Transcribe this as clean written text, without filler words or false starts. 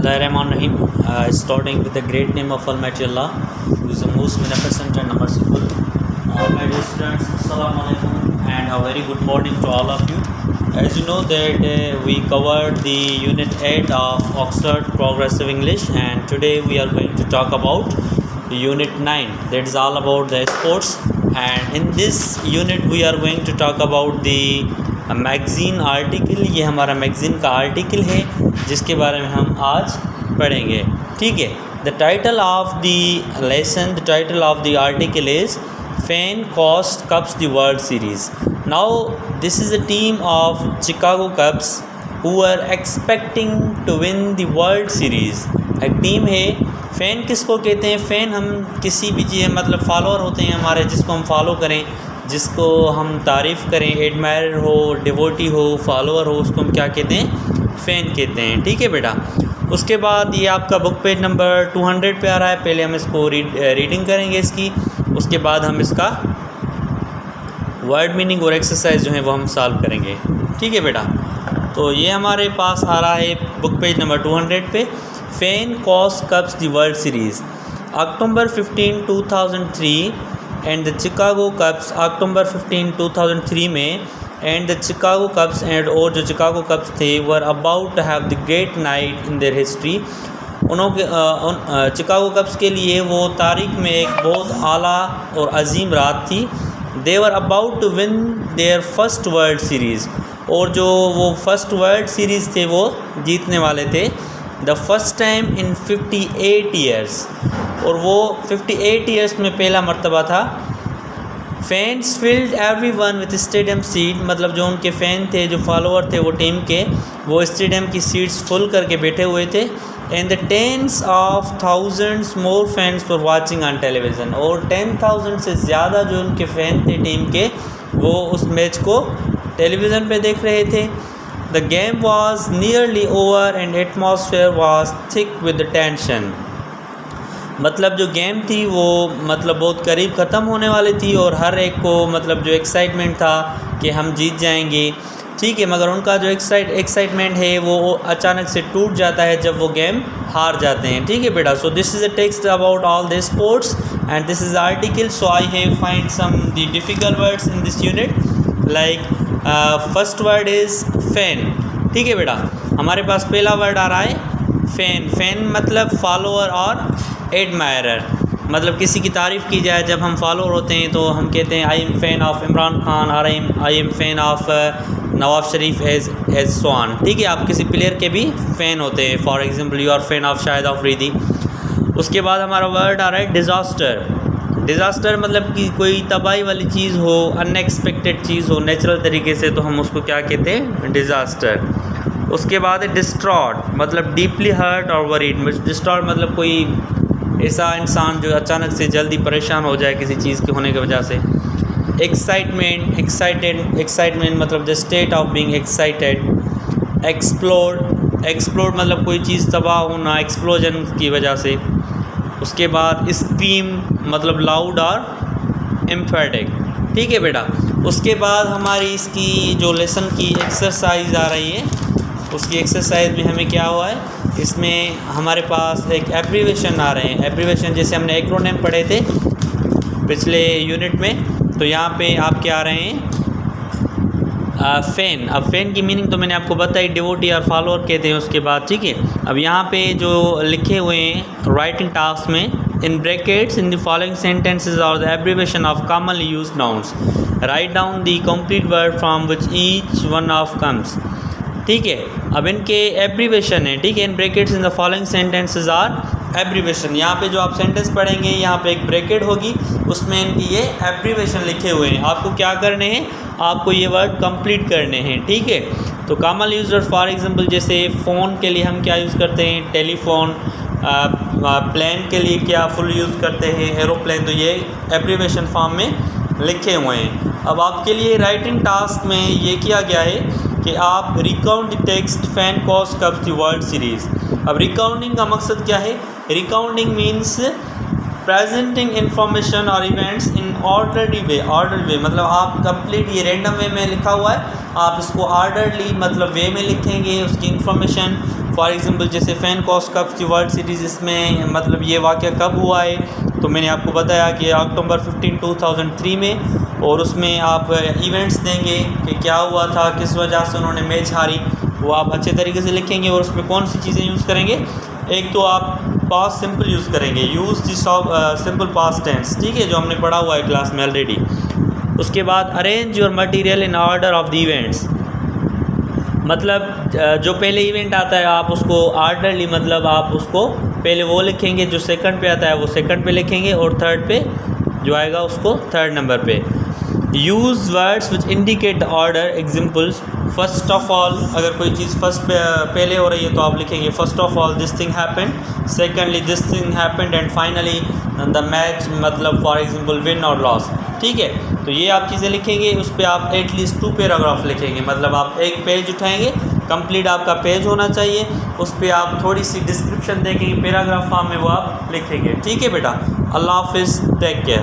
Bismillahirrahmanirrahim. Starting with the great name of Almighty Allah, who is the most beneficent and merciful. My dear students, Assalamu alaikum and a very good morning to all of you. As you know that we covered the Unit 8 of Oxford Progressive English, and today we are going to talk about Unit 9. That is all about the sports, and in this unit we are going to talk about the magazine article. ये हमारा magazine का article है जिसके बारे में हम आज पढ़ेंगे. ठीक है. The title of the lesson, the title of the article is fan cost Cubs the World Series. Now this is a team of Chicago Cubs who are expecting to win the World Series. एक टीम है. Fan किसको कहते हैं? Fan हम किसी भी चीज़ मतलब फॉलोअर होते हैं हमारे, जिसको हम फॉलो करें, जिसको हम तारीफ़ करें, एडमायर हो, डिवोटी हो, फॉलोअर हो, उसको हम क्या कहते हैं? फ़ैन कहते हैं. ठीक है बेटा. उसके बाद ये आपका बुक पेज नंबर 200 पे आ रहा है. पहले हम इसको रीडिंग करेंगे इसकी, उसके बाद हम इसका वर्ड मीनिंग और एक्सरसाइज जो है वो हम सॉल्व करेंगे. ठीक है बेटा. तो ये हमारे पास आ रहा है बुक पेज नंबर 200 पे. Fan cost Cubs the World Series October 15, 2003 and the Chicago Cubs October 15, 2003 में and the Chicago Cubs and और जो चिकागो कप्स थे were about to have the great night in their history. Chicago Cubs के लिए वो तारीख में एक बहुत आला और अजीम रात थी. They were about to win their first World Series, और जो वो फर्स्ट वर्ल्ड सीरीज़ थे वो जीतने वाले थे. The first time in 58 years, और वो 58 ईयर्स में पहला मर्तबा था. Fans field every one with stadium seat, मतलब जो उनके फ़ैन थे, जो फॉलोअर थे वो टीम के, वो स्टेडियम की सीट्स फुल करके बैठे हुए थे. And the tens of thousands more fans for watching on television, और 10,000 से ज़्यादा जो उनके फ़ैन थे टीम के, वो उस मैच को टेलीविज़न पे देख रहे थे. The game was nearly over and atmosphere was thick with the tension, मतलब जो गेम थी वो मतलब बहुत करीब ख़त्म होने वाली थी, और हर एक को मतलब जो एक्साइटमेंट था कि हम जीत जाएंगे. ठीक है. मगर उनका जो एक्साइटमेंट है वो अचानक से टूट जाता है जब वो गेम हार जाते हैं. ठीक है बेटा. So this is a text about all the sports and this is article. So I have find some the difficult words in this unit. Like first word is fan. ठीक है बेटा. हमारे पास पहला वर्ड आ रहा है फ़ैन. फ़ैन मतलब follower और admirer, मतलब किसी की तारीफ़ की जाए. जब हम फॉलोअर होते हैं तो हम कहते हैं I am fan of Imran Khan, और I am fan of Nawaz Sharif as swan. ठीक है. आप किसी प्लेयर के भी फ़ैन होते हैं. For example you are fan of Shahid Afridi. उसके बाद हमारा वर्ड आ रहा है डिज़ास्टर. डिज़ास्टर मतलब कि कोई तबाही वाली चीज़ हो, अनएक्सपेक्टेड चीज़ हो नेचुरल तरीके से, तो हम उसको क्या कहते हैं? डिज़ास्टर. उसके बाद है डिस्ट्रॉट, मतलब डीपली हर्ट और वरीड. डिस्ट्रॉट मतलब कोई ऐसा इंसान जो अचानक से जल्दी परेशान हो जाए किसी चीज़ के होने की वजह से. एक्साइटमेंट मतलब the state of being excited. Explode मतलब कोई चीज़ तबाह होना एक्सप्लोजन की वजह से. उसके बाद स्क्रीम मतलब लाउड और एम्फेटिक. ठीक है बेटा. उसके बाद हमारी इसकी जो लेसन की एक्सरसाइज आ रही है, उसकी एक्सरसाइज में हमें क्या हुआ है, इसमें हमारे पास एक एब्रीवेशन आ रहे हैं. एब्रीवेशन जैसे हमने एक्रोनिम पढ़े थे पिछले यूनिट में, तो यहाँ पे आपके आ रहे हैं फ़ैन. अब फ़ैन की मीनिंग तो मैंने आपको बताई, डिवोटी और फॉलोअर कहते हैं उसके बाद. ठीक है. अब यहाँ पे जो लिखे हुए हैं राइटिंग टास्क में, in brackets in the following sentences और the abbreviation of commonly used nouns, write down the complete word from which each one of comes. ठीक है. अब इनके एब्रीवेशन है. ठीक है. In brackets in the following sentences are abbreviation. यहाँ पे जो आप सेंटेंस पढ़ेंगे यहाँ पे एक ब्रैकेट होगी, उसमें इनकी ये एब्रीवेशन लिखे हुए हैं. आपको क्या करने हैं? आपको ये वर्ड कंप्लीट करने हैं. ठीक है. तो कॉमन यूजर फॉर एग्जांपल जैसे फ़ोन के लिए हम क्या यूज़ करते हैं? टेलीफोन. प्लेन के लिए क्या फुल यूज़ करते हैं? एरोप्लेन. तो ये एब्रीवेशन फॉर्म में लिखे हुए हैं. अब आपके लिए राइटिंग टास्क में ये किया गया है कि आप recount the text fan cost Cubs the World series. अब रिकाउंटिंग का मकसद क्या है? रिकाउंटिंग मीन्स प्रेजेंटिंग इन्फॉर्मेशन और इवेंट्स इन ऑर्डरली वे. मतलब आप कंप्लीट ये रैंडम वे में लिखा हुआ है, आप इसको ऑर्डरली मतलब वे में लिखेंगे. उसकी इन्फॉर्मेशन फॉर एग्जांपल जैसे फ़ैन कॉस्ट कप की वर्ल्ड सीरीज़, इसमें मतलब ये वाक़या कब हुआ है, तो मैंने आपको बताया कि अक्टूबर 15, 2003 में। और उसमें आप इवेंट्स देंगे कि क्या हुआ था, किस वजह से उन्होंने मैच हारी, वो आप अच्छे तरीके से लिखेंगे। और उसमें कौन सी चीज़ें यूज़ करेंगे, एक तो आप पास्ट सिंपल यूज़ करेंगे, use the simple past tense, ठीक है, जो हमने पढ़ा हुआ है क्लास में ऑलरेडी। उसके बाद arrange your material in order of the events, मतलब जो पहले इवेंट आता है आप उसको आर्डरली, मतलब आप उसको पहले वो लिखेंगे, जो सेकंड पे आता है वो सेकंड पे लिखेंगे, और थर्ड पे जो आएगा उसको थर्ड नंबर पे। Use words which indicate the order, examples first of all, अगर कोई चीज़ फर्स्ट पहले हो रही है तो आप लिखेंगे first of all this thing happened, secondly this thing happened, and finally the match, मतलब फॉर एग्जांपल विन और लॉस, ठीक है। तो ये आप चीज़ें लिखेंगे, उस पर आप एटलीस्ट 2 पैराग्राफ लिखेंगे, मतलब आप एक पेज उठाएंगे, कंप्लीट आपका पेज होना चाहिए, उस पर आप थोड़ी सी डिस्क्रिप्शन देंगे, पैराग्राफ फॉर्म में वो आप लिखेंगे, ठीक है बेटा। अल्लाह हाफिज़, टेक केयर।